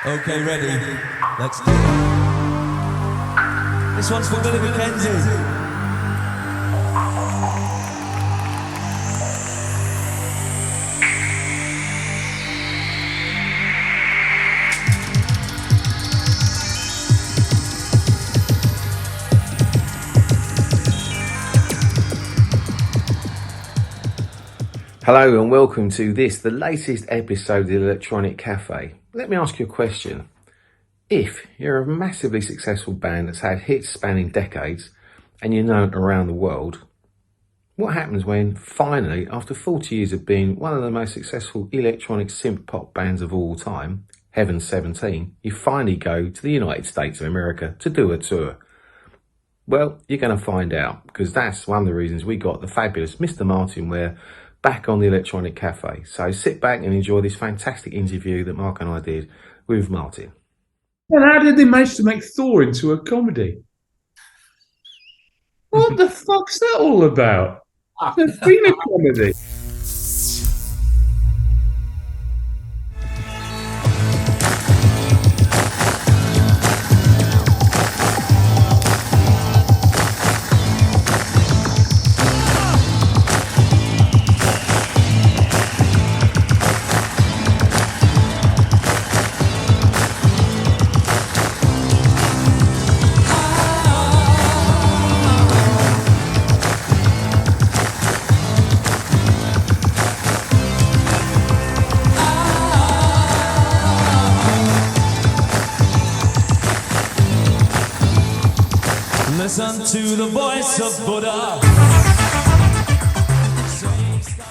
Okay, ready? Let's do it. This one's for Billy McKenzie. Hello and welcome to the latest episode of the Electronic Cafe. Let me ask you a question. If you're a massively successful band that's had hits spanning decades and you're known around the world, what happens when finally, after 40 years of being one of the most successful electronic synth-pop bands of all time, Heaven 17, you finally go to the United States of America to do a tour? Well, you're going to find out, because that's one of the reasons we got the fabulous Mr. Martyn Ware back on the Electronic Cafe. So sit back and enjoy this fantastic interview that Mark and I did with Martyn. And how did they manage to make Thor into a comedy? What the fuck's that all about? It's been a comedy. Listen to the voice of Buddha.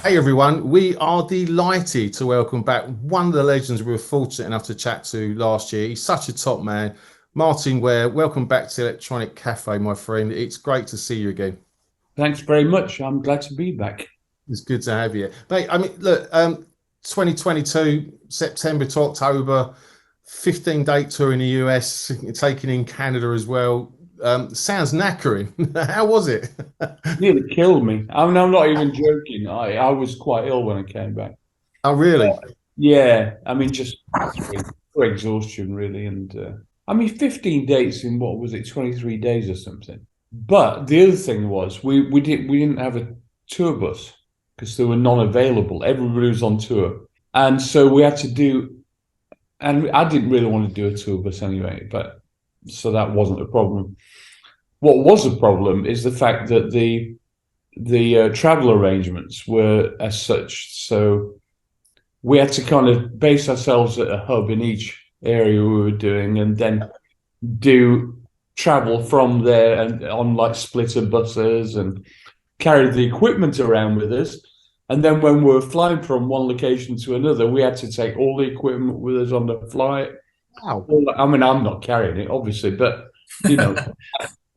Hey everyone, we are delighted to welcome back one of the legends we were fortunate enough to chat to last year. He's such a top man. Martyn Ware, welcome back to Electronic Cafe, my friend. It's great to see you again. Thanks very much. I'm glad to be back. It's good to have you. Mate, I mean, look, 2022, September to October, 15-date tour in the US, taking in Canada as well. Sounds knackering. How was it? Nearly killed me. I'm not even joking. I was quite ill when I came back. Oh, really? Yeah. I mean, just for exhaustion, really. And I mean, 15 dates in what was it, 23 days or something. But the other thing was we didn't have a tour bus because they were non-available. Everybody was on tour, and so we had to do. And I didn't really want to do a tour bus anyway, but. So that wasn't a problem. What was a problem is the fact that the travel arrangements were as such. So we had to kind of base ourselves at a hub in each area we were doing, and then do travel from there and on like splitter buses and carry the equipment around with us. And then when we were flying from one location to another, we had to take all the equipment with us on the flight. Wow. I mean, I'm not carrying it, obviously, but, you know,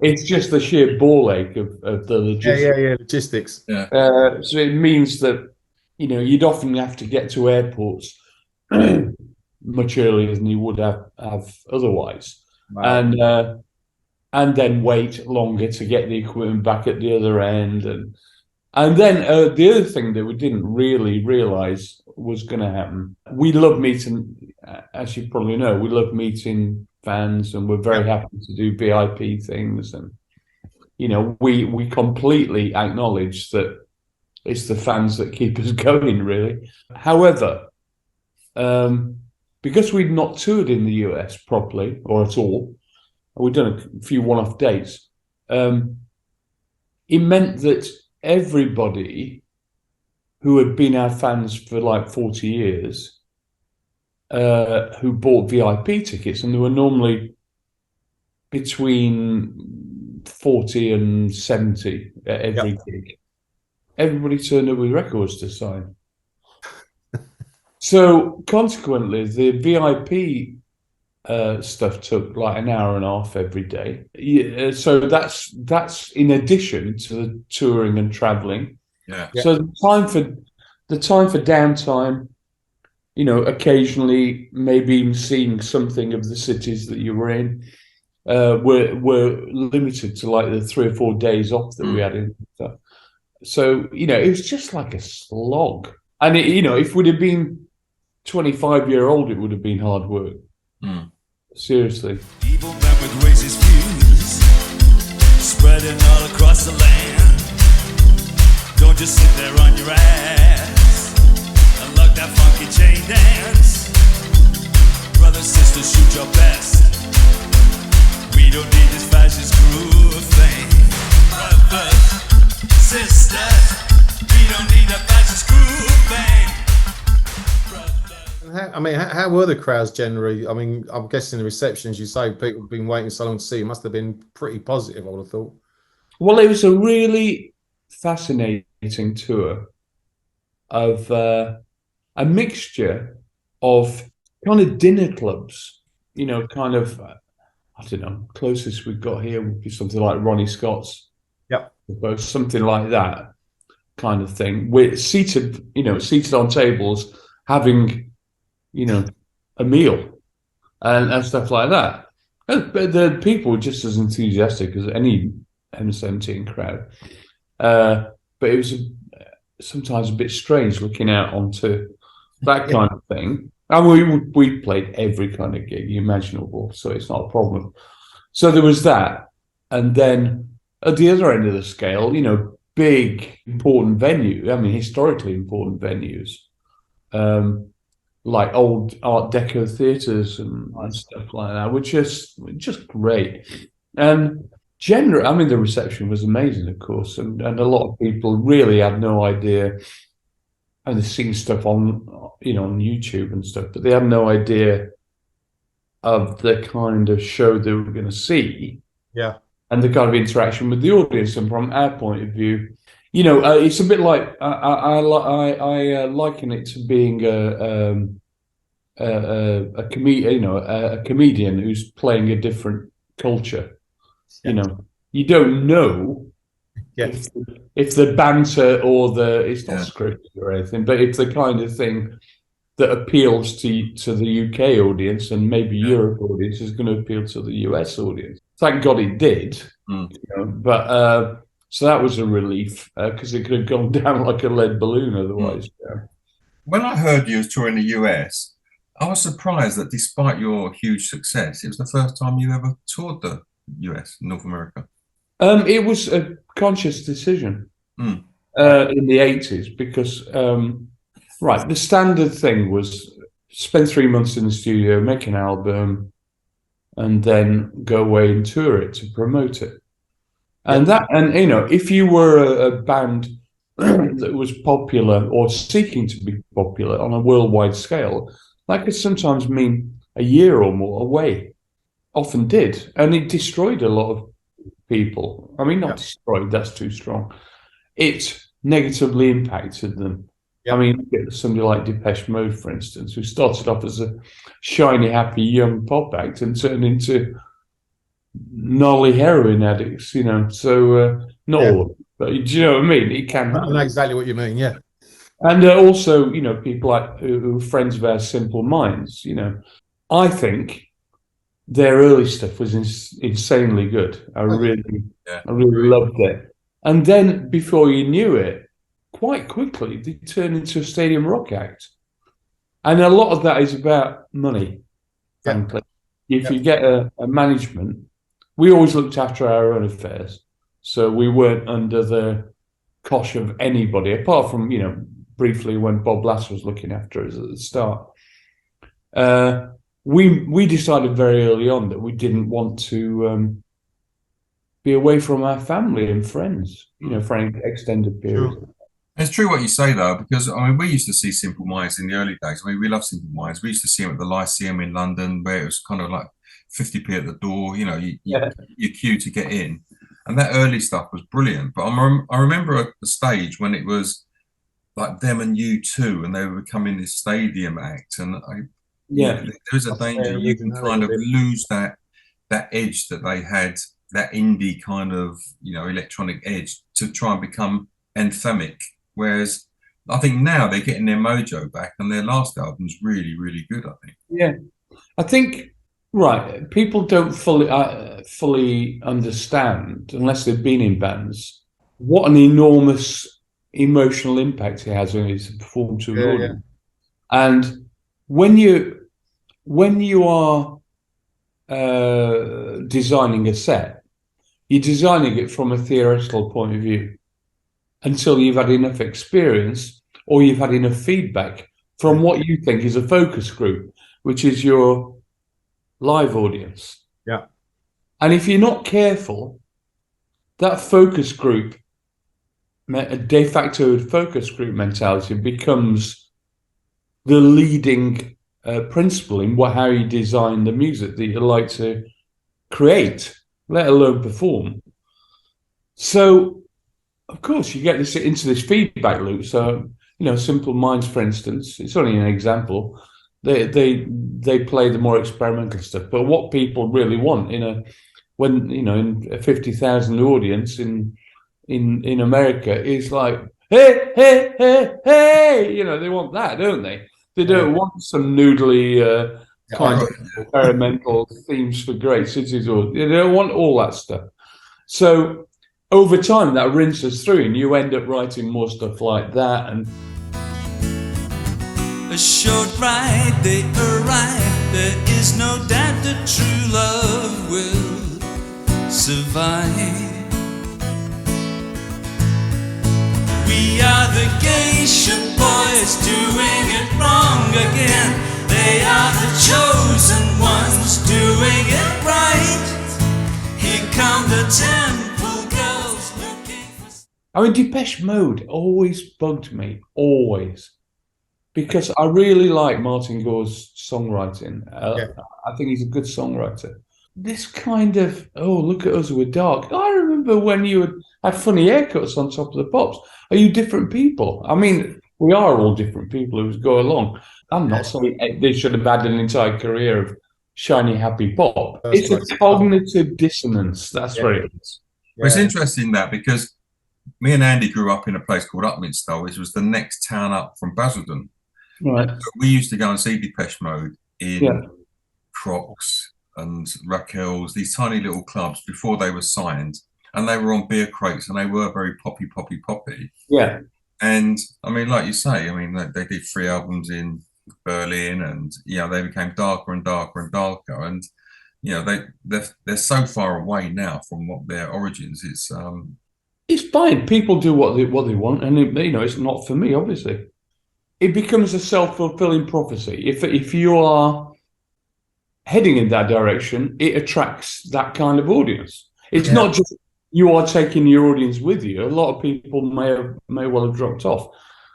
it's just the sheer ball ache of the logistics. Yeah, logistics. Yeah. So it means that, you know, you'd often have to get to airports much earlier than you would have otherwise. Wow. And then wait longer to get the equipment back at the other end. And then the other thing that we didn't really realize was going to happen. We love meeting, as you probably know, we love meeting fans, and we're very happy to do VIP things. And, you know, we completely acknowledge that it's the fans that keep us going, really. However, because we'd not toured in the US properly or at all, we'd done a few one-off dates, it meant that everybody who had been our fans for like 40 years, who bought VIP tickets, and there were normally between 40 and 70 at every gig, everybody turned up with records to sign. So consequently, the VIP stuff took like an hour and a half every day. Yeah, so that's in addition to the touring and traveling. Yeah. So the time for downtime, you know, occasionally maybe even seeing something of the cities that you were in, were limited to like the 3 or 4 days off that we had in stuff. So, you know, it was just like a slog. And, you know, if we'd have been 25-year-old, it would have been hard work. Seriously. Evil man with racist views, spreading all across the land. Don't just sit there on your ass and lug that funky chain dance. Brothers, sisters, shoot your best. We don't need this fascist groove thing. Brothers, sisters, we don't need a fascist groove thing. How were the crowds generally? I mean, I'm guessing the reception, as you say, people have been waiting so long to see it, must have been pretty positive, I would have thought. Well, it was a really fascinating tour of a mixture of kind of dinner clubs, you know, kind of, I don't know, closest we've got here would be something like Ronnie Scott's. Yep. Something like that kind of thing. We're seated on tables having, you know, a meal and stuff like that. But the people were just as enthusiastic as any M17 crowd. But it was sometimes a bit strange looking out onto that kind of thing. And we played every kind of gig imaginable, so it's not a problem. So there was that. And then at the other end of the scale, you know, big, important venue, I mean, historically important venues, like old Art Deco theatres and stuff like that, which is just great. And generally, I mean, the reception was amazing, of course, and a lot of people really had no idea. And they've seen stuff on, you know, on YouTube and stuff, but they had no idea of the kind of show they were going to see. Yeah. And the kind of interaction with the audience. And from our point of view, you know, it's a bit like I liken it to being a comedian who's playing a different culture. You know, you don't know if the banter or it's not scripted or anything, but it's the kind of thing that appeals to the UK audience and maybe Europe audience is going to appeal to the US audience. Thank God it did. You know, but so that was a relief because it could have gone down like a lead balloon otherwise. When I heard you was touring the US, I was surprised that despite your huge success, it was the first time you ever toured the US, North America. It was a conscious decision in the 80s because, the standard thing was spend 3 months in the studio, make an album, and then go away and tour it to promote it. And you know, if you were a band that was popular or seeking to be popular on a worldwide scale, that could sometimes mean a year or more away. Often did, and it destroyed a lot of people. I mean, not destroyed, that's too strong. It negatively impacted them. I mean, somebody like Depeche Mode, for instance, who started off as a shiny, happy young pop act and turned into gnarly heroin addicts, you know. So, not all of them, but do you know what I mean? It can. I know exactly what you mean, yeah. And also, you know, people like who are friends of our Simple Minds, you know. I think their early stuff was insanely good. I really loved it. And then before you knew it, quite quickly, they turned into a stadium rock act. And a lot of that is about money, frankly. If you get a management, we always looked after our own affairs. So we weren't under the cosh of anybody, apart from, you know, briefly when Bob Lass was looking after us at the start. We decided very early on that we didn't want to be away from our family and friends, you know, for an extended period. Sure. It's true what you say, though, because, I mean, we used to see Simple Minds in the early days. I mean, we love Simple Minds. We used to see them at the Lyceum in London, where it was kind of like 50p at the door, you know, you queue to get in. And that early stuff was brilliant. But I remember at the stage when it was like them and U2, and they were becoming this stadium act. And there is a danger you can kind of lose that edge that they had, that indie kind of, you know, electronic edge to try and become anthemic. Whereas I think now they're getting their mojo back, and their last album's really, really good, I think. Yeah. I think, people don't fully understand, unless they've been in bands, what an enormous emotional impact it has when it's performed to an audience. And when you when you are designing a set, you're designing it from a theoretical point of view until you've had enough experience or you've had enough feedback from what you think is a focus group, which is your live audience. Yeah. And if you're not careful, that focus group, a de facto focus group mentality, becomes the leading principle in how you design the music that you like to create, let alone perform. So, of course, you get into this feedback loop. So, Simple Minds, for instance, it's only an example. They play the more experimental stuff, but what people really want in a 50,000 audience in America is like, hey, hey, hey, hey, they want that, don't they? They don't want some noodly kind of experimental themes for great cities, or they don't want all that stuff. So over time, that rinses through, and you end up writing more stuff like that. And a short ride, they arrive. There is no doubt that true love will survive. We are the Geisha boys doing it wrong again. They are the chosen ones doing it right. Here come the temple girls looking for... I mean, Depeche Mode always bugged me, always. Because I really like Martyn Ware's songwriting. I think he's a good songwriter. This kind of, look at us, we're dark. I remember when you had funny haircuts on Top of the Pops. Are you different people? I mean, we are all different people who go along. I'm not saying they should have had an entire career of shiny, happy pop. It's a cognitive dissonance. That's what it is. Well, it's interesting that because me and Andy grew up in a place called Upminster, which was the next town up from Basildon. Right. So we used to go and see Depeche Mode in Crocs and Raquel's, these tiny little clubs before they were signed, and they were on beer crates, and they were very poppy. Yeah. And I mean, like you say, I mean, they did 3 albums in Berlin, and they became darker and darker and darker, and they're so far away now from what their origins. It's fine. People do what they want, and it's not for me, obviously. It becomes a self-fulfilling prophecy. If you are heading in that direction, it attracts that kind of audience. It's not just you are taking your audience with you. A lot of people may well have dropped off,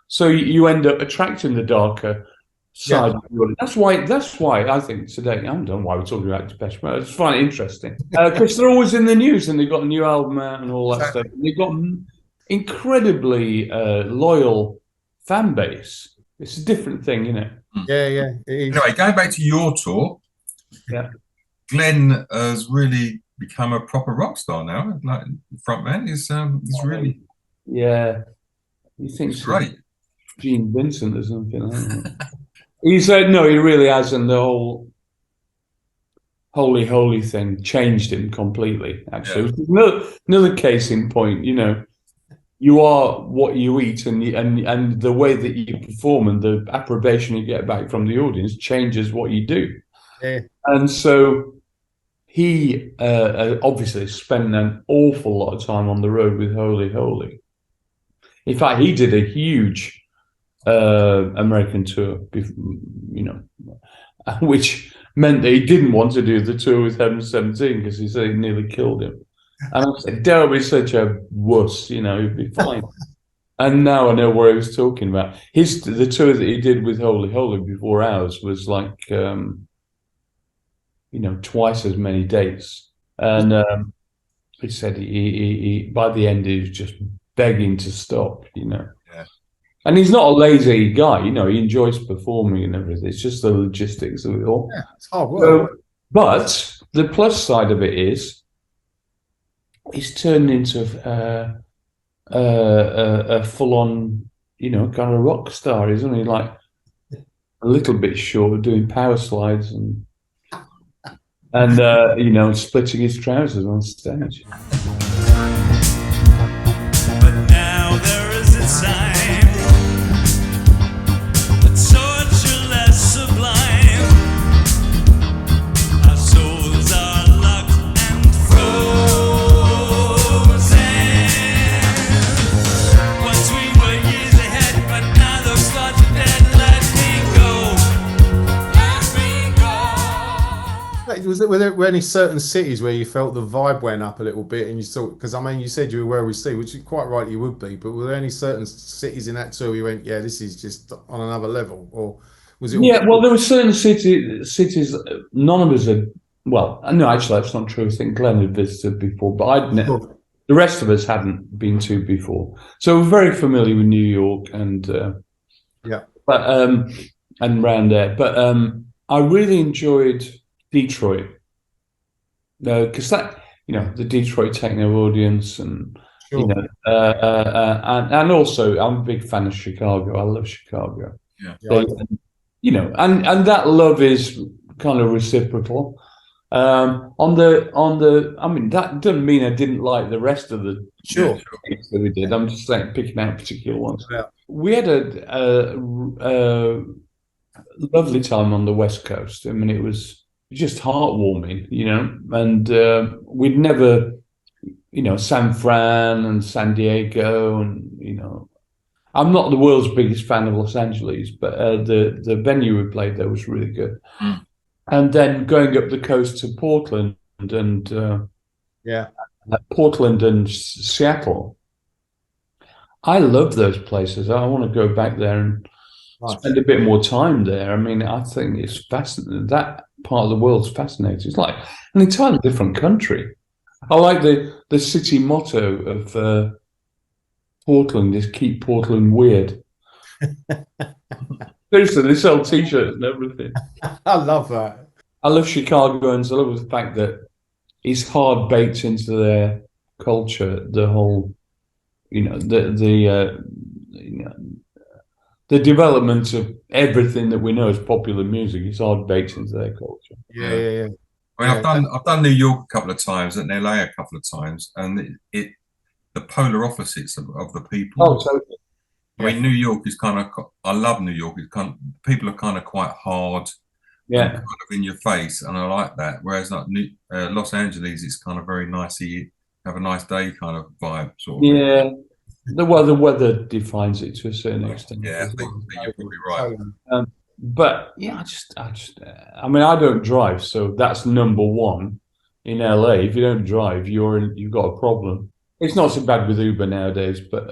so you end up attracting the darker side of the audience. That's why I think today, I don't know why we're talking about Depeche Mode. I just find it interesting because they're always in the news, and they've got a new album out and all that stuff. And they've got incredibly loyal fan base. It's a different thing, isn't it? Yeah. Anyway, going back to your tour, Glenn has really become a proper rock star now. Like frontman, he's really He thinks great. Gene Vincent or something. He said no, he really hasn't. The whole holy thing changed him completely. Actually, another case in point. You are what you eat, and the way that you perform and the approbation you get back from the audience changes what you do. Yeah. And so he obviously spent an awful lot of time on the road with Holy Holy. In fact, he did a huge American tour, which meant that he didn't want to do the tour with Heaven 17 because he said it nearly killed him. And I said, Daryl is such a wuss, he'd be fine. And now I know what he was talking about. The tour that he did with Holy Holy before ours was like, twice as many dates. And he said he by the end he was just begging to stop, Yeah. And he's not a lazy guy, he enjoys performing and everything. It's just the logistics of it all. Yeah, it's hard work. But the plus side of it is, he's turned into a full-on, kind of rock star, isn't he? Like a little bit short of doing power slides and splitting his trousers on stage. But now there is a time, a torture less sublime. were there any certain cities where you felt the vibe went up a little bit, and you thought, because I mean, you said you were well received, which quite right you would be, but were there any certain cities in that tour where you went, yeah, this is just on another level, or was it? Yeah, well, there were certain cities. None of us had. Well, no, actually, that's not true. I think Glenn had visited before, but I'd never. The rest of us hadn't been to before, so we're very familiar with New York and and around there. But I really enjoyed Detroit, because the Detroit techno audience, and and also I'm a big fan of Chicago. I love Chicago. And that love is kind of reciprocal. I mean, that doesn't mean I didn't like the rest of the things that we did. I'm just saying, picking out particular ones. Yeah. We had a lovely time on the West Coast. I mean, it was just heartwarming, and we'd never, San Fran and San Diego, and I'm not the world's biggest fan of Los Angeles, but the venue we played there was really good. Mm. And then going up the coast to Portland and Portland and Seattle. I love those places. I want to go back there and spend a bit more time there. I mean, I think it's fascinating. That part of the world's fascinating. It's like an entirely different country. I like the city motto of Portland is "Keep Portland Weird." Seriously, they sell T-shirts and everything. I love that. I love Chicagoans. I love the fact that it's hard baked into their culture. The whole, the development of everything that we know as popular music is hard baked into their culture. Yeah. I mean, I've done New York a couple of times and LA a couple of times, and the polar opposites of the people. Oh, totally. I mean, New York is I love New York. People are kind of quite hard, kind of in your face, and I like that. Whereas like Los Angeles, it's kind of very nicey, have a nice day kind of vibe, sort of. Yeah, the weather defines it to a certain extent. Yeah, I think you're probably right. But yeah, I mean, I don't drive, so that's number one in LA. If you don't drive, you've got a problem. It's not so bad with Uber nowadays, but.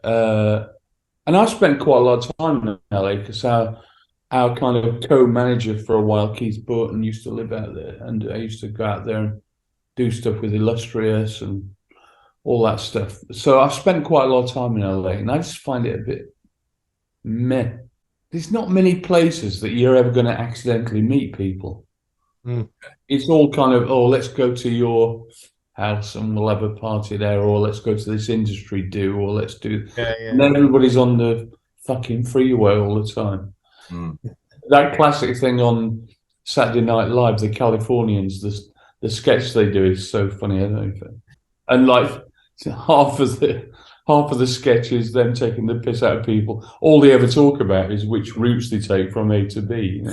And I spent quite a lot of time in LA because our kind of co-manager for a while, Keith Burton, used to live out there, and I used to go out there and do stuff with Illustrious and all that stuff. So I spent quite a lot of time in LA, and I just find it a bit meh. There's not many places that you're ever going to accidentally meet people. Mm. It's all kind of, let's go to your house and we'll have a party there, or let's go to this industry do, or let's do. And then everybody's on the fucking freeway all the time. Mm. That classic thing on Saturday Night Live, the Californians, the sketch they do is so funny, I don't think. And like half of the sketch is them taking the piss out of people. All they ever talk about is which routes they take from A to B.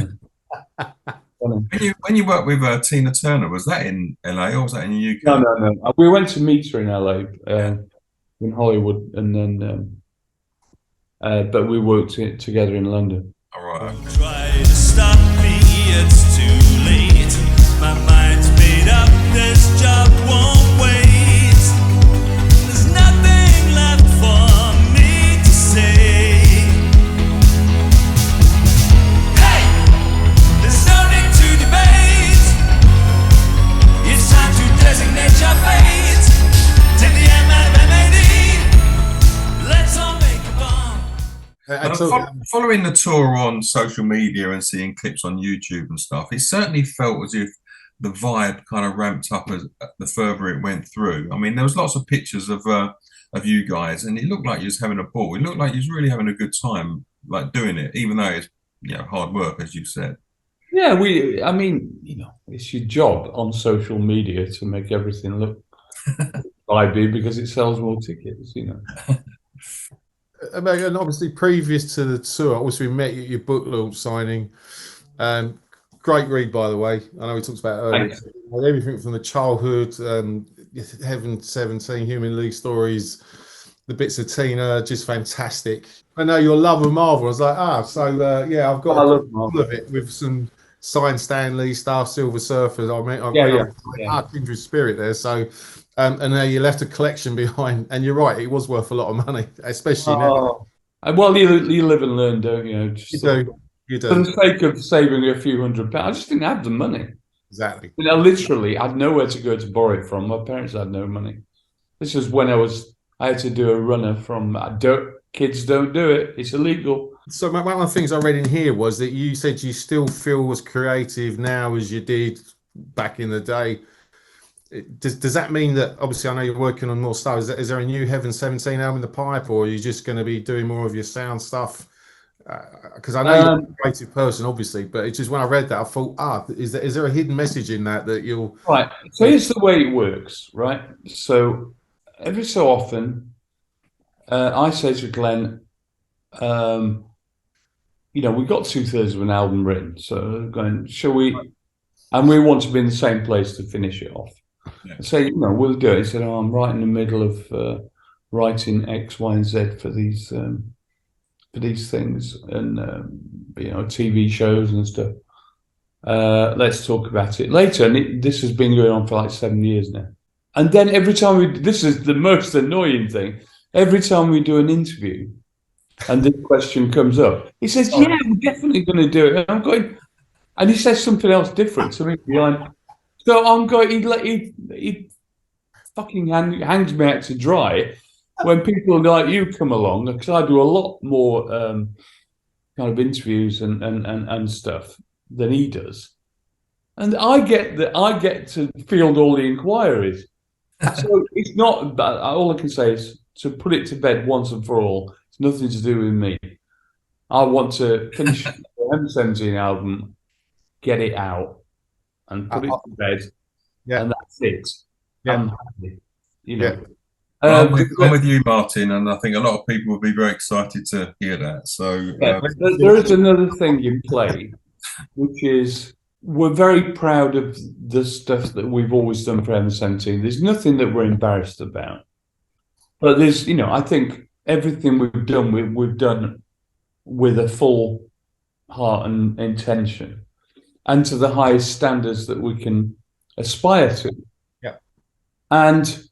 When you worked with Tina Turner, was that in LA or was that in the UK? No. We went to meet her in LA, in Hollywood, and then, but we worked together in London. All right. Try to stop me, it's too late. My mind's made up, this job won't wait. There's nothing left for me to say. Designate your fate. Take the M out of MAD. Let's all make a bomb. Following the tour on social media and seeing clips on YouTube and stuff, it certainly felt as if the vibe kind of ramped up as the further it went through. I mean, there was lots of pictures of you guys, and it looked like you was having a ball. It looked like you was really having a good time, like doing it, even though it's hard work, as you said. Yeah, I mean, it's your job on social media to make everything look vibey because it sells more tickets, And obviously, previous to the tour, obviously we met you at your book launch signing. Great read, by the way. I know we talked about it earlier. Everything from the childhood, Heaven 17, Human League stories, the bits of Tina, just fantastic. I know your love of Marvel. I was like, I've got all of it with some signed Stanley, Star Silver Surfers. I kindred spirit there. So, and now you left a collection behind, and you're right, it was worth a lot of money, especially now. Well, you live and learn, don't you? You do. For the sake of saving a few £100, I just didn't have the money. Exactly. You know, literally, I had nowhere to go to borrow it from. My parents had no money. This was when I had to do a runner from. Kids don't do it. It's illegal. So one of the things I read in here was that you said you still feel as creative now as you did back in the day. Does that mean that, obviously I know you're working on more stuff, is there a new Heaven 17 album in the pipe, or are you just going to be doing more of your sound stuff? Because I know you're a creative person, obviously, but it's just when I read that, I thought, is there a hidden message in that you'll... Right, so here's the way it works, right? So every so often, I say to Glenn, you know, we got 2/3 of an album written, so going, shall we... And we want to be in the same place to finish it off. Yeah. So, you know, we'll do it. He said, I'm right in the middle of writing X, Y, and Z for these things and, you know, TV shows and stuff. Let's talk about it later. And this has been going on for like 7 years now. And then every time this is the most annoying thing, every time we do an interview and this question comes up, he says, yeah, we're definitely going to do it. And I'm going... And he says something else different to me behind. So I'm going, he fucking hangs me out to dry when people like you come along, because I do a lot more kind of interviews and stuff than he does. And I get to field all the inquiries. So it's not, all I can say is to put it to bed once and for all. It's nothing to do with me. I want to finish the M17 album, get it out and put it to bed, and that's it. I'm happy, you know. I'm with you, Martyn, and I think a lot of people will be very excited to hear that. So there is another thing in play, which is we're very proud of the stuff that we've always done for M17. There's nothing that we're embarrassed about, but there's, you know, I think everything we've done with a full heart and intention, and to the highest standards that we can aspire to. Yeah. And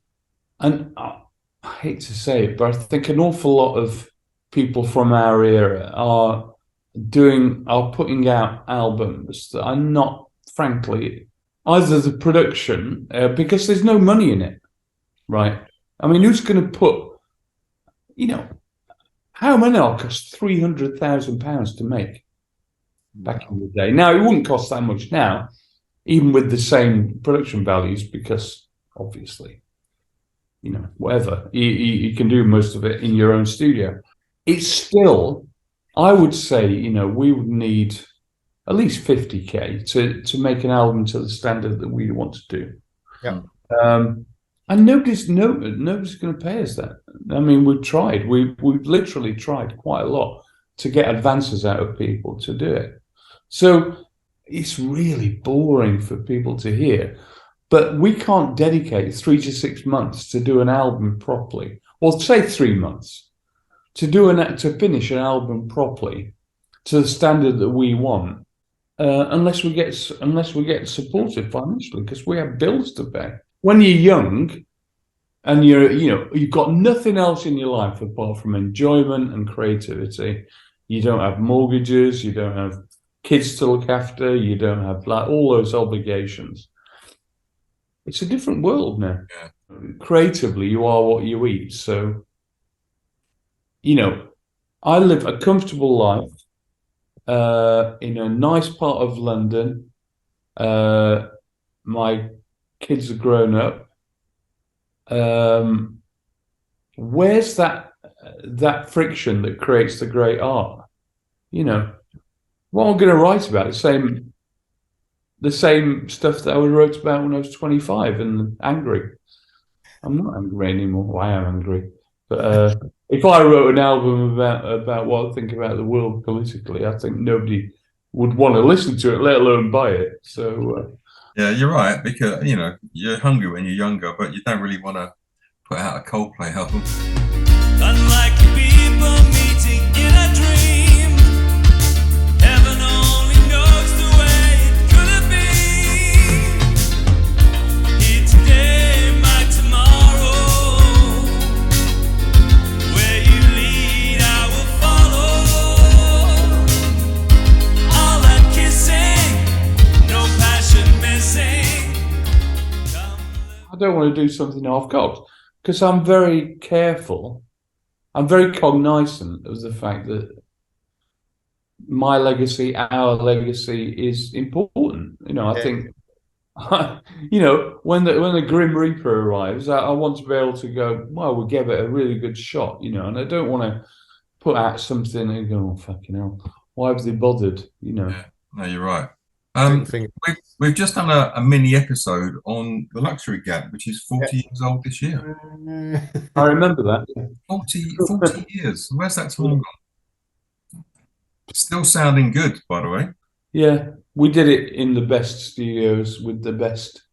I hate to say it, but I think an awful lot of people from our era are putting out albums that are not, frankly, either the production, because there's no money in it, right? I mean, who's going to put, you know, how many cost £300,000 to make? Back in the day. Now, it wouldn't cost that much now, even with the same production values, because obviously, you know, whatever, you can do most of it in your own studio. It's still, I would say, you know, we would need at least 50K to make an album to the standard that we want to do. Yeah. And nobody's going to pay us that. I mean, we've tried. We've literally tried quite a lot to get advances out of people to do it. So it's really boring for people to hear, but we can't dedicate 3 to 6 months to do an album properly, or say 3 months to finish an album properly to the standard that we want, unless we get supported financially, because we have bills to pay. When you're young and you've got nothing else in your life apart from enjoyment and creativity, you don't have mortgages, you don't have kids to look after, you don't have like all those obligations. It's a different world now. Yeah. Creatively, you are what you eat. So, you know, I live a comfortable life in a nice part of London. My kids are grown up. Where's that friction that creates the great art? You know, what I'm going to write about the same stuff that I wrote about when I was 25 and angry. I'm not angry anymore. Well, I am angry, but if I wrote an album about what I think about the world politically, I think nobody would want to listen to it, let alone buy it. So yeah, you're right, because you know you're hungry when you're younger, but you don't really want to put out a Coldplay album. Unlike people meeting in a dream, heaven only knows the way I don't want to do something half-cocked because I'm very careful. I'm very cognizant of the fact that my legacy, our legacy, is important. I think, when the Grim Reaper arrives, I want to be able to go, well, we gave it a really good shot, and I don't want to put out something and go, oh, fucking hell, why have they bothered, Yeah. No, you're right. Thing. We've just done a mini episode on the Luxury Gap, which is 40 years old this year. I remember that. 40 years. Where's that time gone? Still sounding good, by the way. Yeah, we did it in the best studios with the best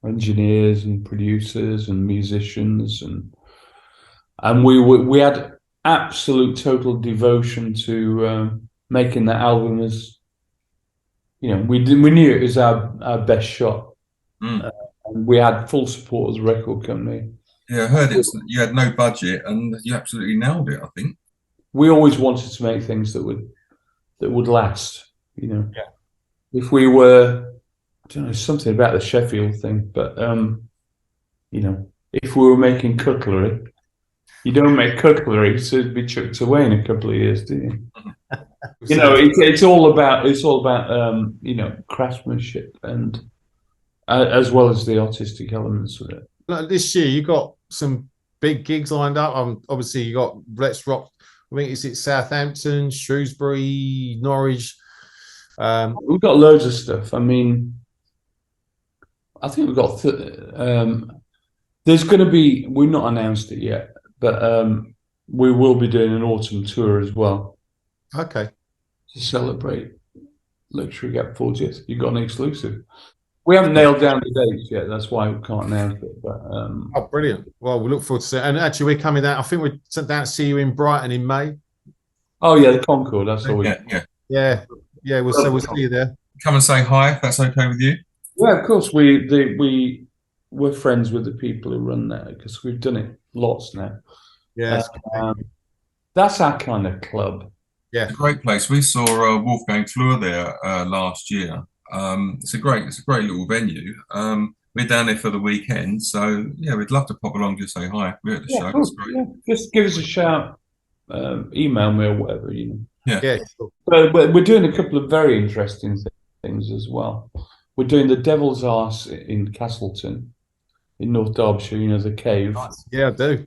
engineers and producers and musicians, and we had absolute total devotion to making that album as we knew it was our best shot, and we had full support as a record company. Yeah, I heard you had no budget and you absolutely nailed it. I think we always wanted to make things that would last. If we were, I don't know, something about the Sheffield thing, but if we were making cutlery, you don't make cutlery to be chucked away in a couple of years, do you? It's all about craftsmanship and as well as the artistic elements of it. This year you got some big gigs lined up. Obviously you got Let's Rock. I think it's Southampton, Shrewsbury, Norwich. We've got loads of stuff. I mean, I think we've got. There's going to be. We've not announced it yet, but we will be doing an autumn tour as well. Okay. To celebrate Luxury Gap 40th. You've got an exclusive. We haven't nailed down the dates yet. That's why we can't announce it. But oh, brilliant! Well, we look forward to it. And actually, we're coming down. I think we're sent down to see you in Brighton in May. Oh yeah, the Concord. That's all. Yeah. We'll see you there. Come and say hi if that's okay with you. Yeah, of course. We're friends with the people who run that because we've done it lots now. Yeah, that's our kind of club. Yeah, it's a great place. We saw Wolfgang Fleur there last year. It's a great little venue. We're down there for the weekend, so yeah, we'd love to pop along to say hi. We're at the show. It's great. Yeah. Just give us a shout, email me or whatever, Yeah. Sure. But we're doing a couple of very interesting things as well. We're doing the Devil's Arse in Castleton, in North Derbyshire. The cave. Nice. Yeah, I do.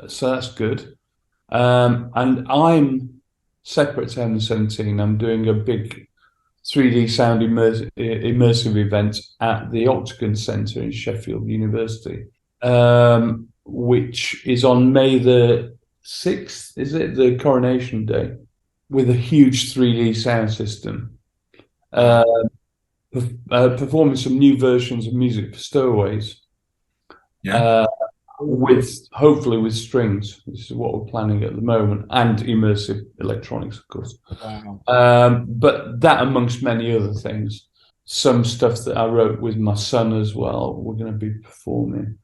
So that's good. And I'm separate to M17. I'm doing a big 3D sound immersive event at the Octagon Centre in Sheffield University, which is on May the 6th, is it? The Coronation Day, with a huge 3D sound system. Performing some new versions of music for stowaways. Yeah. Hopefully with strings. This is what we're planning at the moment, and immersive electronics, of course. Wow. But that, amongst many other things, some stuff that I wrote with my son as well, we're going to be performing.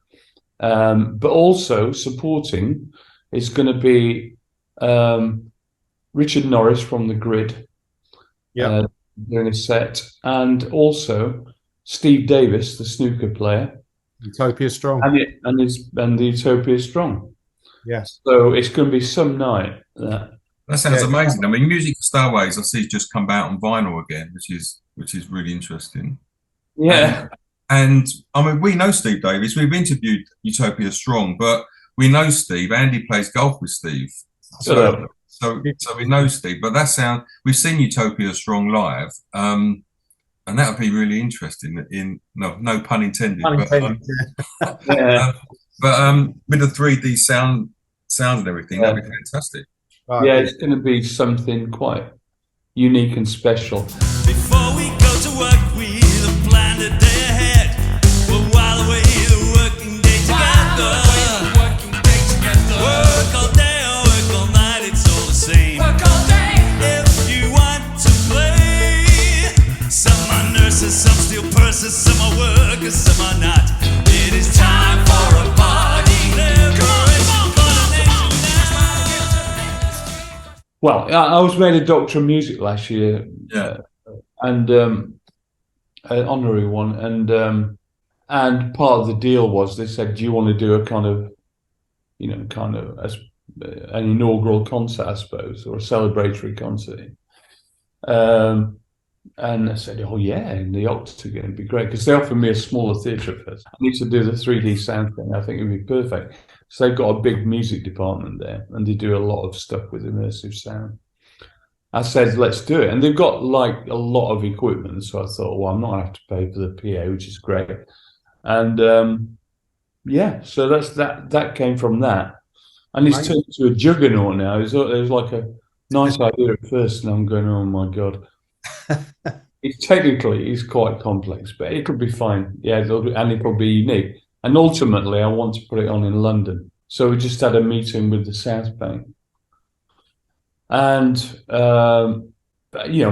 But also supporting is going to be Richard Norris from The Grid, doing a set, and also Steve Davis, the snooker player. Utopia Strong. And the Utopia Strong. Yes. So it's going to be some night. That sounds amazing. I mean, Music for Stowaways, I see, just come out on vinyl again, which is really interesting. Yeah. And I mean, we know Steve Davis. We've interviewed Utopia Strong, but we know Steve. Andy plays golf with Steve. So we know Steve. But we've seen Utopia Strong live. And that would be really interesting. No pun intended. But with the 3D sound and everything, that'd be fantastic. Yeah, it's going to be something quite unique and special. Before we go to work, we'll plan the day ahead. We'll while away the working day together. Work all day or work all night, it's all the same. Work all day. If you want to play, some are nurses, some steal purses, some are workers, some are not. It is time for a party. Well, I was made a doctor of music last year, and an honorary one, and part of the deal was they said, "Do you want to do a kind of, an inaugural concert, I suppose, or a celebratory concert?" And I said, "Oh yeah, in the Octagon would be great," because they offered me a smaller theatre at first. I need to do the 3D sound thing. I think it would be perfect. So they've got a big music department there, and they do a lot of stuff with immersive sound. I said, "Let's do it," and they've got like a lot of equipment. So I thought, well, I'm not gonna have to pay for the PA, which is great. And yeah, so that came from that, and it's turned into a juggernaut now. It was like a nice idea at first, and I'm going, oh my god. It's quite complex, but it'll be fine. Yeah, and it'll be unique. And ultimately, I want to put it on in London. So we just had a meeting with the South Bank, and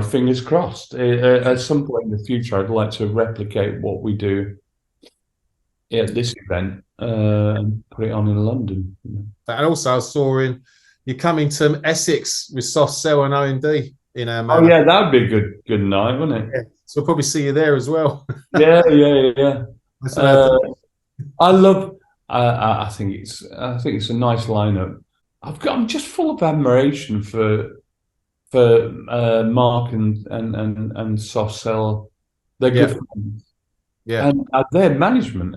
fingers crossed. At some point in the future, I'd like to replicate what we do at this event and put it on in London. And also, I saw you're coming to Essex with Soft Cell and O&D in our. Oh yeah, that'd be a good night, wouldn't it? Yeah. So we'll probably see you there as well. yeah. I love. I think it's a nice lineup. I'm just full of admiration for Mark and Soft Cell. They're good friends. Yeah, and their management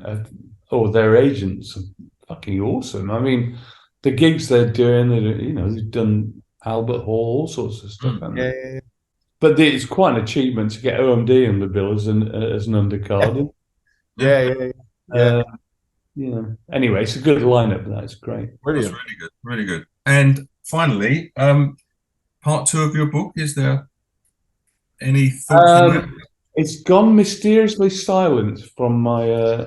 or their agents are fucking awesome. I mean, the gigs they're doing, they've done Albert Hall, all sorts of stuff. Yeah. But it's quite an achievement to get OMD on the bill as an undercard. Yeah. Anyway, it's a good lineup. That's great. Brilliant. That's really good, really good. And finally, part 2 of your book. Is there any thoughts on that? It's gone mysteriously silent from my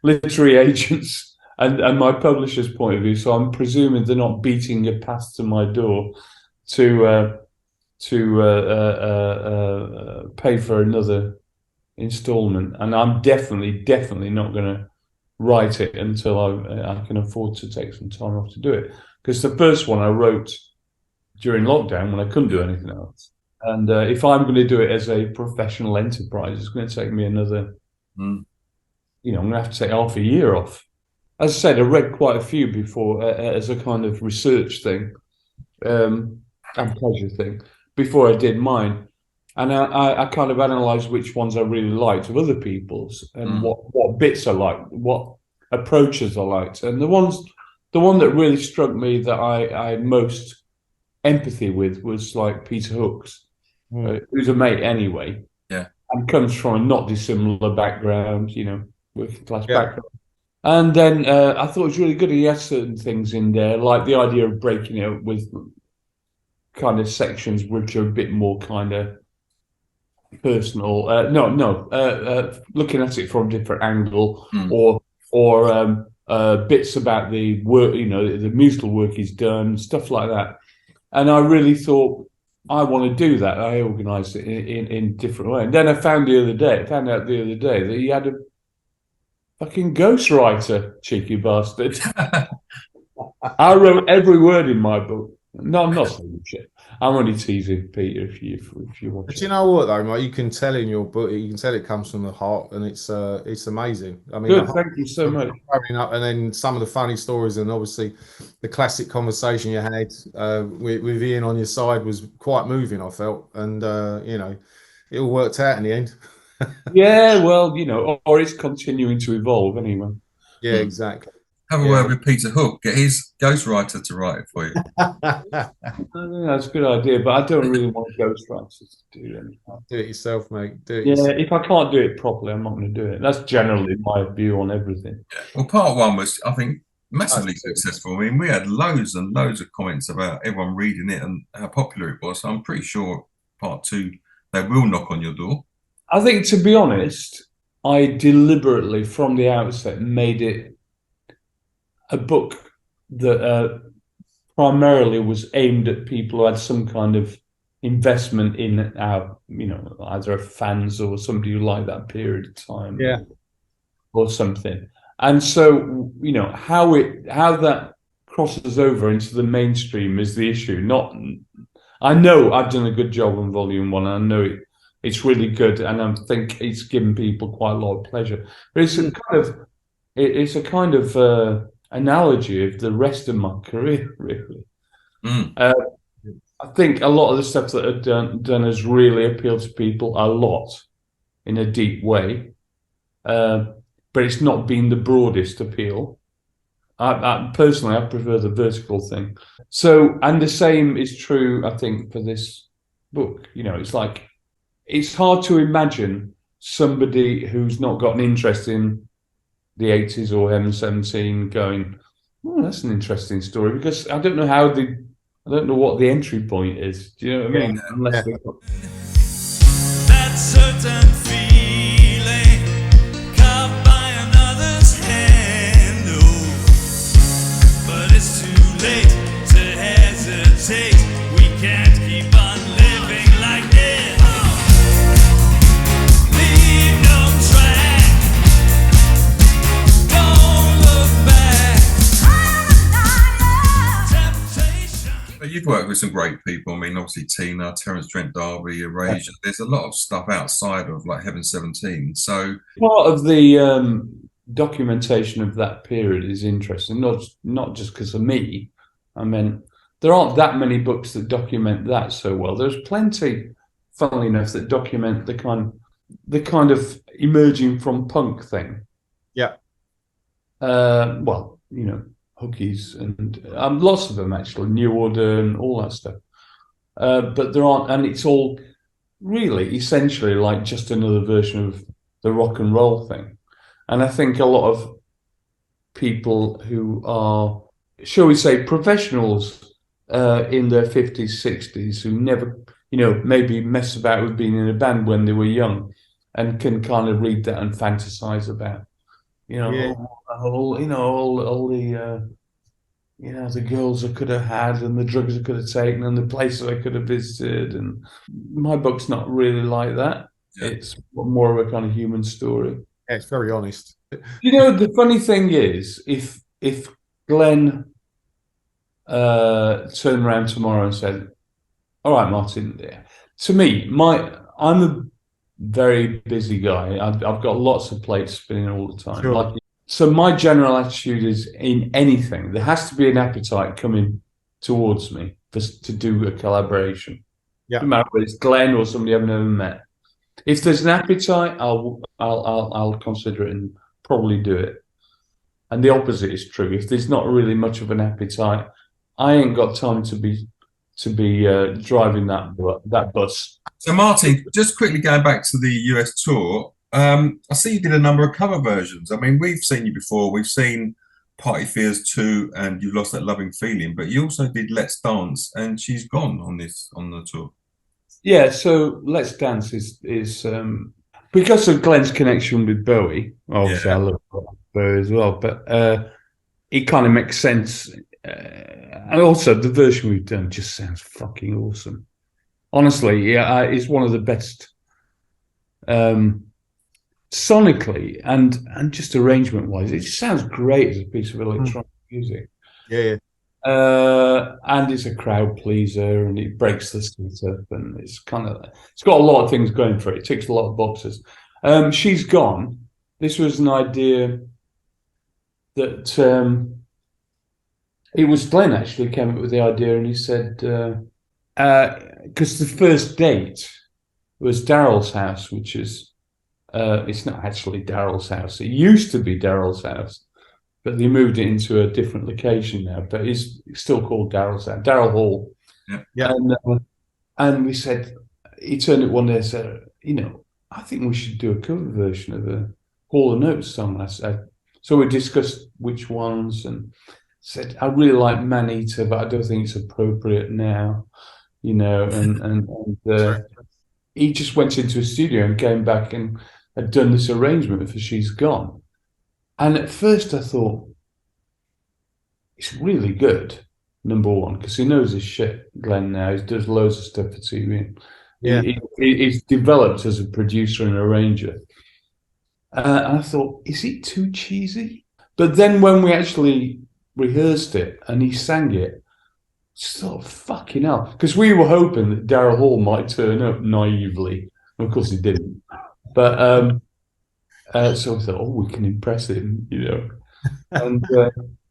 literary agents and my publisher's point of view. So I'm presuming they're not beating a path to my door to pay for another installment. And I'm definitely not going to write it until I can afford to take some time off to do it. Because the first one I wrote during lockdown when I couldn't do anything else. And if I'm going to do it as a professional enterprise, it's going to take me another, I'm going to have to take half a year off. As I said, I read quite a few before as a kind of research thing and pleasure thing before I did mine. And I kind of analysed which ones I really liked of other people's and what bits I liked, what approaches I liked. And the one that really struck me that I had most empathy with was like Peter Hook's. Who's a mate anyway, and comes from a not dissimilar background, working class background. And then I thought it was really good. He had certain things in there, like the idea of breaking it up with kind of sections which are a bit more kind of personal. Looking at it from a different angle, or bits about the work, the musical work he's done, stuff like that. And I really thought, I want to do that. I organised it in a different way. And then I found out the other day that he had a fucking ghostwriter, cheeky bastard. I wrote every word in my book. No, I'm not saying shit. I'm only teasing Peter if you watch. But you know what though, mate? You can tell in your book. You can tell it comes from the heart, and it's amazing. I mean, good. Thank you so much. Up, and then some of the funny stories, and obviously the classic conversation you had with Ian on your side was quite moving. I felt, and it all worked out in the end. Yeah, well, or it's continuing to evolve anyway. Yeah, exactly. Have a word with Peter Hook. Get his ghostwriter to write it for you. I think that's a good idea, but I don't really want ghostwriters to do anything. Do it yourself, mate. Do it yourself. If I can't do it properly, I'm not going to do it. That's generally my view on everything. Yeah. Well, part 1 was, I think, massively successful. I mean, we had loads and loads of comments about everyone reading it and how popular it was. So I'm pretty sure part 2, they will knock on your door. I think, to be honest, I deliberately, from the outset, made it a book that primarily was aimed at people who had some kind of investment in our, either fans or somebody who liked that period of time, or something. And so, how that crosses over into the mainstream is the issue. I know I've done a good job on Volume 1. I know It's really good, and I think it's given people quite a lot of pleasure. But it's a kind of analogy of the rest of my career, really. I think a lot of the stuff that I've done has really appealed to people a lot in a deep way, but it's not been the broadest appeal. I personally, I prefer the vertical thing. So, and the same is true, I think, for this book. You know, it's like, it's hard to imagine somebody who's not got an interest in the 80s or M17 going, oh, that's an interesting story, because I don't know what the entry point is. Do you know what I mean? Unless they've got... That certain feeling carved by another's hand, oh, but it's too late to hesitate. We can't keep on living like this. Leave no track. Don't look back. Temptation. You've worked with some great people. I mean, obviously Tina, Terence Trent D'Arby, Erasure. There's a lot of stuff outside of like Heaven 17. So part of the documentation of that period is interesting, not just because of me. I mean, there aren't that many books that document that so well. There's plenty, funnily enough, that document the kind of emerging from punk thing. Yeah. Well, you know, Hookies and lots of them, actually, New Order and all that stuff. But there aren't, and it's all really essentially like just another version of the rock and roll thing. And I think a lot of people who are, shall we say, professionals in their 50s, 60s, who never, you know, maybe mess about with being in a band when they were young, and can kind of read that and fantasize about, you know, all the, you know, the girls I could have had and the drugs I could have taken and the places I could have visited. And my book's not really like that. Yeah. It's more of a kind of human story. Yeah, it's very honest. You know, the funny thing is, if Glenn turned around tomorrow and said, all right, Martyn, to me, I'm a very busy guy. I've got lots of plates spinning all the time. Sure. So my general attitude is, in anything, there has to be an appetite coming towards me to do a collaboration. Yeah. No matter whether it's Glenn or somebody I've never met. If there's an appetite, I'll consider it and probably do it. And the opposite is true. If there's not really much of an appetite, I ain't got time to be driving that bus. So Martyn, just quickly going back to the US tour, I see you did a number of cover versions. I mean, we've seen you before. We've seen Party Fears 2 and You've Lost That Loving Feeling, but you also did Let's Dance and She's Gone on the tour. Yeah, so Let's Dance is because of Glenn's connection with Bowie. Obviously, I love Bowie as well, but it kind of makes sense. And also, the version we've done just sounds fucking awesome. Honestly, yeah, it's one of the best sonically and just arrangement-wise. It just sounds great as a piece of electronic music. Yeah. And it's a crowd pleaser, and it breaks the split up, and it's got a lot of things going for it. It ticks a lot of boxes. She's Gone. This was an idea that it was Glenn actually came up with the idea, and he said, because the first date was Daryl's house, which is it's not actually Daryl's house. It used to be Daryl's house, but they moved it into a different location now. But it's still called Daryl's house, Daryl Hall. Yeah. And we said, he turned it one day and said, you know, I think we should do a cover version of a Hall & Oates song. I said, so we discussed which ones and said, I really like Man Eater, but I don't think it's appropriate now, you know. And he just went into a studio and came back and had done this arrangement for She's Gone. And at first I thought, it's really good, number one, because he knows his shit, Glenn, now. He does loads of stuff for TV. Yeah. He's developed as a producer and arranger. And I thought, is it too cheesy? But then when we actually rehearsed it and he sang it, just thought, fucking hell. Because we were hoping that Daryl Hall might turn up naively Of course, he didn't. But so I thought, oh, we can impress him, you know.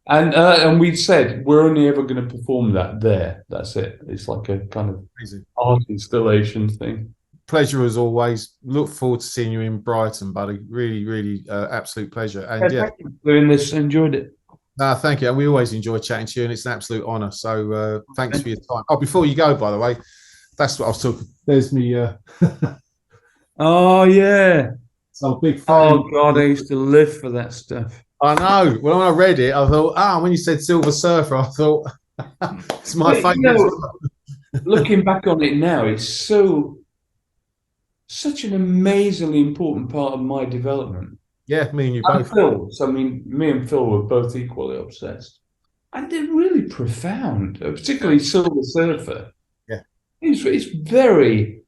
And we said we're only ever going to perform that there. That's it. It's like a kind of Amazing. art installation thing. Pleasure as always. Look forward to seeing you in Brighton, buddy. Really, really absolute pleasure. And Thank you for doing this. Enjoyed it. Thank you. And we always enjoy chatting to you, and it's an absolute honour. So thanks for your time. Oh, before you go, by the way, that's what I was talking. There's me. Oh yeah. I'm a big fan. Oh God, I used to live for that stuff. I know. When I read it, I thought, when you said Silver Surfer, I thought it's my favourite. You know, looking back on it now, it's such an amazingly important part of my development. Yeah, me and you both. Phil, so I mean, me and Phil were both equally obsessed, and they're really profound. Particularly Silver Surfer. Yeah, it's very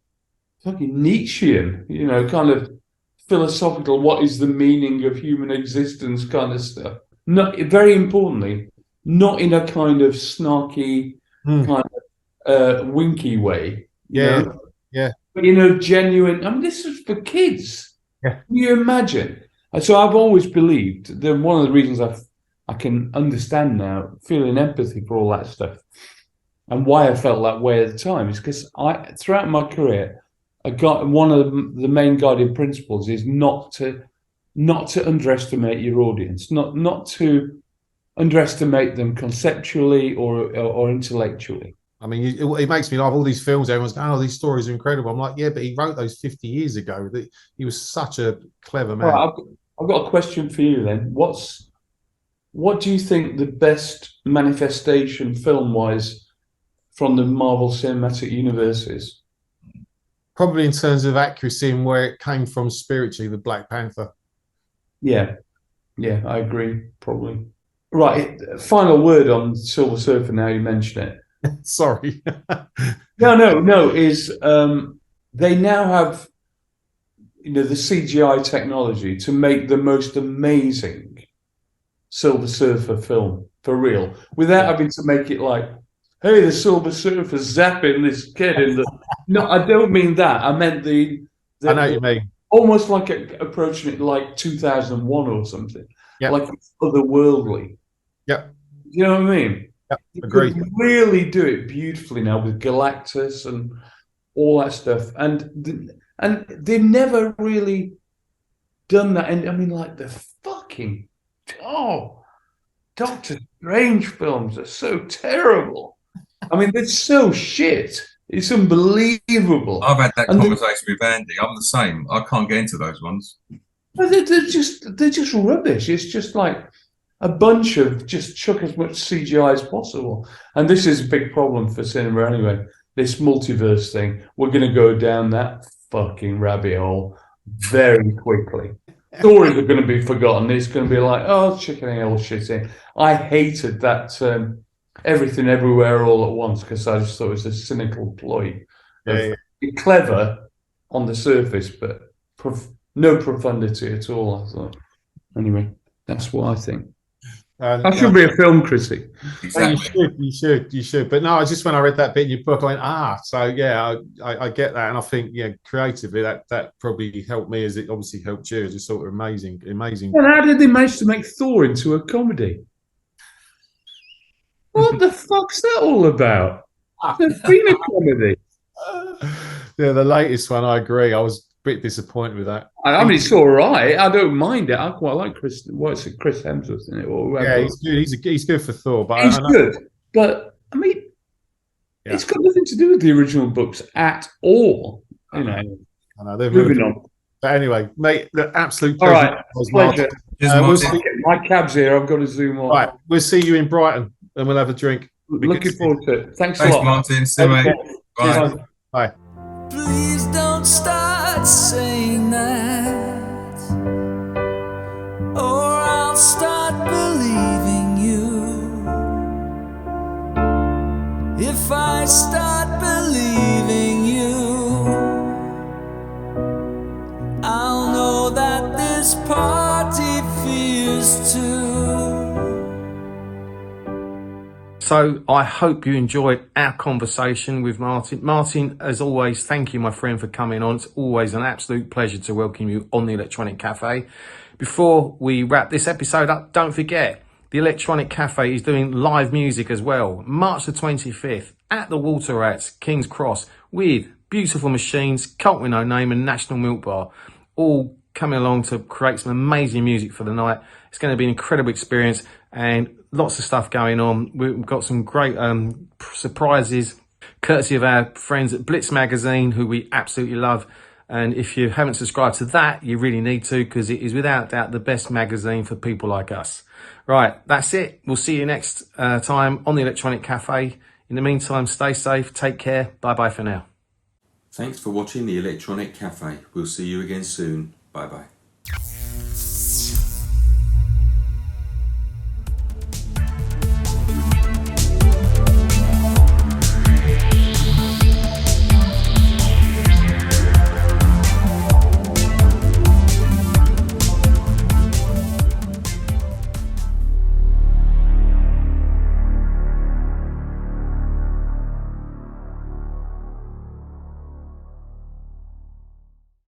fucking Nietzschean, you know, kind of philosophical. What is the meaning of human existence? Kind of stuff. Not very importantly, not in a kind of snarky, kind of winky way. Yeah, know? Yeah. But you know, genuine. I mean, this is for kids. Yeah. Can you imagine? So I've always believed that one of the reasons I can understand now, feeling empathy for all that stuff, and why I felt that way at the time is because throughout my career, one of the main guiding principles is not to underestimate your audience, not to underestimate them conceptually or intellectually. I mean, it makes me laugh. All these films, everyone's going, "Oh, these stories are incredible." I'm like, yeah, but he wrote those 50 years ago. He was such a clever man. Right, I've got a question for you then. What do you think the best manifestation film-wise from the Marvel Cinematic Universe is? Probably in terms of accuracy and where it came from spiritually, the Black Panther. Yeah, I agree, probably. Right, final word on Silver Surfer now you mention it. Sorry. No, is they now have, you know, the CGI technology to make the most amazing Silver Surfer film, for real, without having to make it like, hey, the Silver Surfer zapping this kid in the... No, I don't mean that. I meant the I know what you mean. Almost like approaching it like 2001 or something. Yep. Like it's otherworldly. Yep. You know what I mean? Yep. You Agreed. could really do it beautifully now with Galactus and all that stuff. And they've never really done that. And I mean, like the fucking... Doctor Strange films are so terrible. I mean, they're so shit. It's unbelievable. I've had that conversation with Andy. I'm the same. I can't get into those ones. But they're just rubbish. It's just like a bunch of just chuck as much CGI as possible. And this is a big problem for cinema anyway. This multiverse thing. We're going to go down that fucking rabbit hole very quickly. Stories are going to be forgotten. It's going to be like, oh, chicken and all shit in. I hated that Everything Everywhere All at Once because I just thought it was a cynical ploy. Clever on the surface, but no profundity at all, I thought. Anyway, that's what I think. I should be a film critic. Exactly. You should. But no, just when I read that bit in your book, I went, so yeah, I get that. And I think, yeah, creatively, that probably helped me as it obviously helped you. It's just sort of amazing. Well, how did they manage to make Thor into a comedy? What the fuck's that all about? There's been a comedy. Yeah, the latest one, I agree. I was a bit disappointed with that. I mean, it's all right. I don't mind it. I quite like Chris. What's it, Chris Hemsworth in it? Or yeah, he's good. He's good for Thor. But he's good. But I mean, it's got nothing to do with the original books at all. You know. I know. They're moving on. But anyway, mate, the absolute pleasure. All right, pleasure. My cab's here. I've got to zoom on. Right, we'll see you in Brighton, and we'll have a drink. Looking forward to it. Thanks a lot, Martyn. See you, mate. Bye. Bye. Please don't start saying that, or I'll start believing you. If I start believing you, I'll know that this party fears too. So I hope you enjoyed our conversation with Martyn. Martyn, as always, thank you, my friend, for coming on. It's always an absolute pleasure to welcome you on the Electronic Cafe. Before we wrap this episode up, don't forget, the Electronic Cafe is doing live music as well. March the 25th at the Water Rats, King's Cross, with Beautiful Machines, Cult with No Name and National Milk Bar, all coming along to create some amazing music for the night. It's going to be an incredible experience and lots of stuff going on. We've got some great surprises, courtesy of our friends at Blitzed magazine, who we absolutely love. And if you haven't subscribed to that, you really need to, because it is without doubt the best magazine for people like us. Right, that's it. We'll see you next time on the Electronic Cafe. In the meantime, stay safe, take care. Bye-bye for now. Thanks for watching the Electronic Cafe. We'll see you again soon. Bye-bye.